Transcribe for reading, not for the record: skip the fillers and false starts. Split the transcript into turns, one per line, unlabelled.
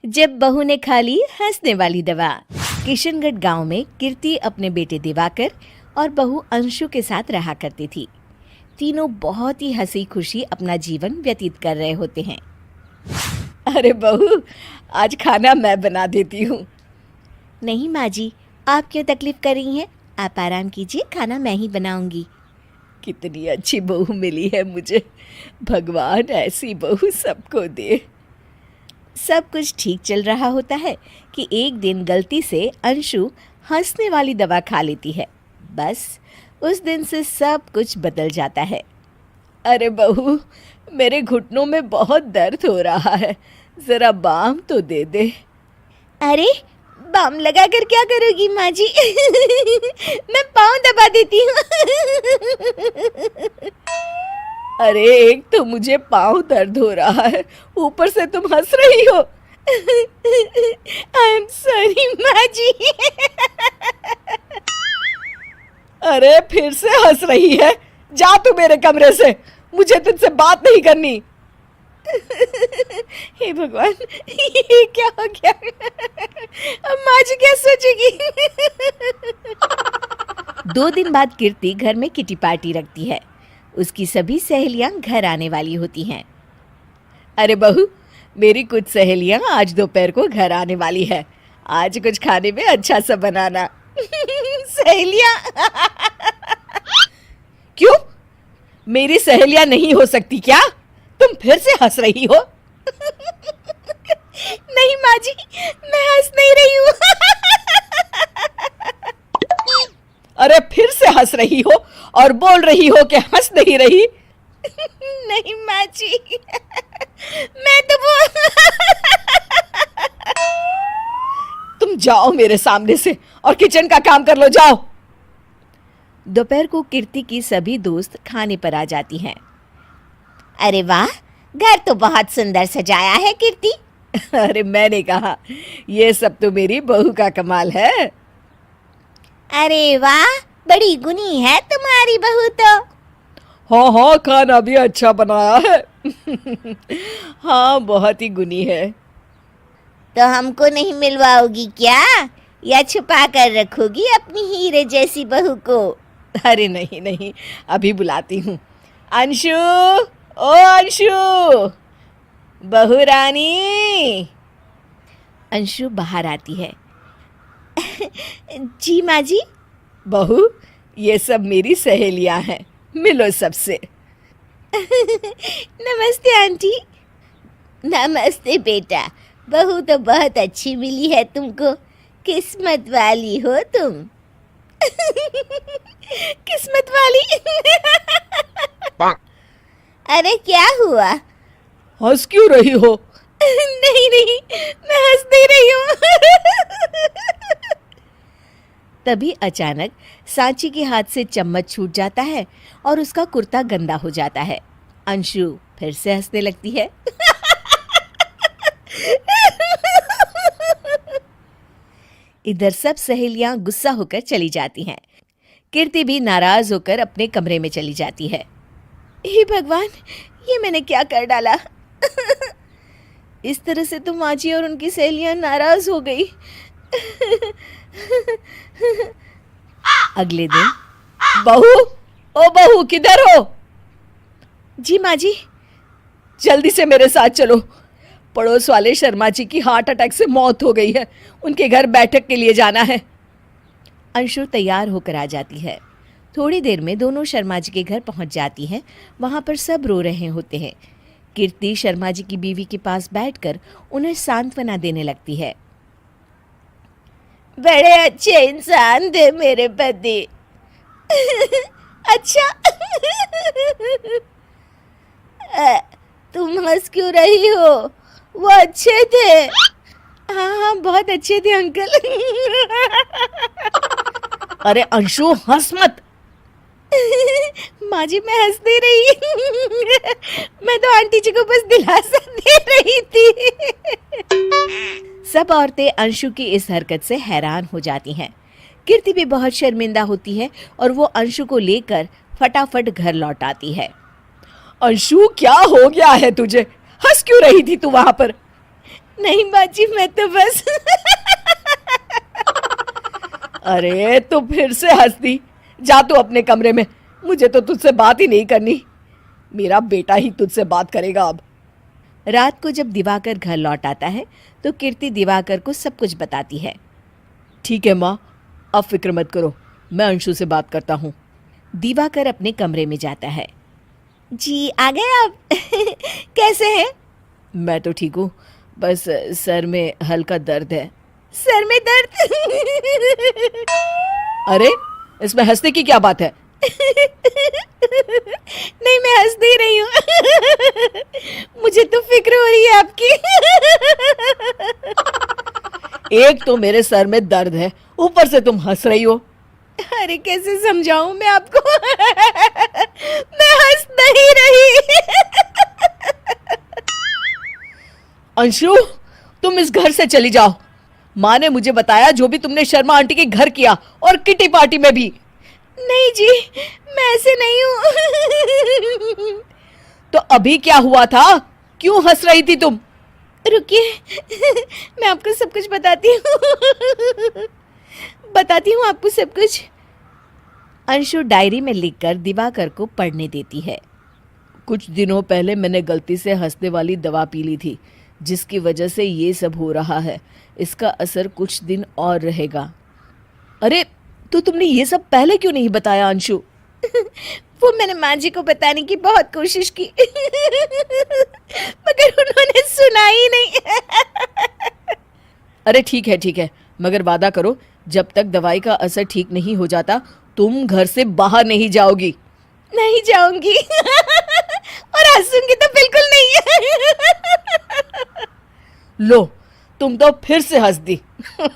जब बहू ने खा ली हंसने वाली दवा। किशनगढ़ गांव में कीर्ति अपने बेटे दिवाकर और बहू अंशु के साथ रहा करती थी। तीनों बहुत ही हंसी खुशी अपना जीवन व्यतीत कर रहे होते हैं। अरे बहू, आज खाना मैं बना देती हूँ। नहीं माँ जी, आप क्यों तकलीफ कर रही हैं? आप आराम कीजिए, खाना मैं ही बनाऊंगी। कितनी अच्छी बहू मिली है मुझे। भगवान ऐसी बहू सबको दे। सब कुछ ठीक चल रहा होता है कि एक दिन गलती से अंशु हंसने वाली दवा खा लेती है। बस उस दिन से सब कुछ बदल जाता है। अरे बहू, मेरे घुटनों में बहुत दर्द हो रहा है, जरा बाम तो दे दे। अरे बाम लगा कर क्या करोगी माँ जी? मैं पाँव दबा देती हूँ। अरे एक तो मुझे पाँव दर्द हो रहा है, ऊपर से तुम हंस रही हो। आई एम सॉरी माँ जी। अरे फिर से हंस रही है, जा तू मेरे कमरे से, मुझे तुझसे बात नहीं करनी। हे भगवान, ये क्या हो गया? अब माँ जी क्या सोचेगी? 2 दिन बाद कीर्ति घर में किटी पार्टी रखती है। उसकी सभी सहेलियां घर आने वाली होती हैं। अरे बहू, मेरी कुछ सहेलियां आज दोपहर को घर आने वाली है। आज कुछ खाने में अच्छा सा बनाना। सहेलियां? क्यों? मेरी सहेलियां नहीं हो सकती क्या? तुम फिर से हंस रही हो? नहीं माँ जी, मैं हंस नहीं रही हूँ। अरे फिर से हंस रही हो और बोल रही हो कि हंस नहीं रही। नहीं माँ जी, मैं तो तुम जाओ मेरे सामने से और किचन का काम कर लो, जाओ। दोपहर को कीर्ति की सभी दोस्त खाने पर आ जाती हैं। अरे वाह, घर तो बहुत सुंदर सजाया है कीर्ति। अरे मैंने कहा, ये सब तो मेरी बहू का कमाल है। अरे वाह, बड़ी गुनी है तुम्हारी बहू तो। हाँ हाँ, खाना भी अच्छा बनाया है। हाँ, बहुत ही गुनी है। तो हमको नहीं मिलवाओगी क्या, या छुपा कर रखोगी अपनी हीरे जैसी बहू को? अरे नहीं नहीं, अभी बुलाती हूँ। अंशु, ओ अंशु, बहू रानी। अंशु बाहर आती है। जी माँ जी। बहू, ये सब मेरी सहेलियां हैं, मिलो सबसे। नमस्ते आंटी। नमस्ते बेटा, बहू तो बहुत अच्छी मिली है तुमको, किस्मत वाली हो तुम। किस्मत वाली? अरे क्या हुआ? हंस क्यों रही हो? नहीं नहीं, मैं हंस नहीं रही हूँ। तभी अचानक सांची के हाथ से चम्मच छूट जाता है और उसका कुर्ता गंदा हो जाता है। अंशु फिर से हंसने लगती है। इधर सब सहेलियां गुस्सा होकर चली जाती हैं। कीर्ति भी नाराज होकर अपने कमरे में चली जाती है। हे भगवान, ये मैंने क्या कर डाला? इस तरह से तो माँ जी और उनकी सहेलियां नाराज हो गई। अगले दिन, बहू, ओ बहू, किधर हो? जी माँ जी। जल्दी से मेरे साथ चलो, पड़ोस वाले शर्मा जी की हार्ट अटैक से मौत हो गई है, उनके घर बैठक के लिए जाना है। अंशु तैयार होकर आ जाती है। थोड़ी देर में दोनों शर्मा जी के घर पहुंच जाती हैं। वहां पर सब रो रहे होते हैं। कीर्ति शर्मा जी की बीवी के पास बैठकर उन्हें सांत्वना देने लगती है। बड़े अच्छे इंसान थे मेरे पति। अच्छा। तुम हंस क्यों रही हो? वो अच्छे थे। हाँ हाँ, बहुत अच्छे थे अंकल। अरे अंशु, हंस मत। माँ जी, मैं हंस नहीं रही। मैं तो आंटी जी को बस दिलासा दे रही थी। सब औरतें अंशु की इस हरकत से हैरान हो जाती हैं। कीर्ति भी बहुत शर्मिंदा होती है और वो अंशु को लेकर फटाफट घर लौट आती है। अंशु, क्या हो गया है तुझे? हंस क्यों रही थी तू वहां पर? नहीं बाजी, मैं तो बस
अरे तो फिर से हंस दी। जा तू अपने कमरे में, मुझे तो तुझसे बात ही नहीं करनी। मेरा बेटा ही तुझसे बात करेगा अब।
रात को जब दिवाकर घर लौट आता है तो कीर्ति दिवाकर को सब कुछ बताती है।
ठीक है माँ, अब फिक्र मत करो, मैं अंशु से बात करता हूँ।
दिवाकर अपने कमरे में जाता है। जी आ गए आप कैसे हैं?
मैं तो ठीक हूँ, बस सर में हल्का दर्द है।
सर में दर्द
अरे इसमें हंसने की क्या बात है?
नहीं, मैं हंस नहीं रही हूँ मुझे तो फिक्र हो रही है आपकी
एक तो मेरे सर में दर्द है, ऊपर से तुम हंस रही हो।
अरे कैसे समझाऊं मैं आपको मैं हंस नहीं रही
अंशु, तुम इस घर से चली जाओ। माँ ने मुझे बताया जो भी तुमने शर्मा आंटी के घर किया और किटी पार्टी में भी।
नहीं जी, मैं ऐसे नहीं हूँ
तो अभी क्या हुआ था? क्यों हंस रही थी तुम?
रुकिए मैं आपको सब कुछ बताती हूँ आपको सब कुछ। अंशु डायरी में लिखकर दिवाकर को पढ़ने देती है।
कुछ दिनों पहले मैंने गलती से हंसने वाली दवा पी ली थी, जिसकी वजह से ये सब हो रहा है। इसका असर कुछ दिन और रहेगा। अरे तो तुमने ये सब पहले क्यों नहीं बताया अंशु?
वो मैंने माँ जी को बताने की बहुत कोशिश की मगर उन्होंने सुना ही नहीं
अरे ठीक है, मगर वादा करो जब तक दवाई का असर ठीक नहीं हो जाता तुम घर से बाहर नहीं जाओगी।
नहीं जाऊंगी और हंसूंगी तो बिल्कुल नहीं
लो, तुम तो फिर से हंस दी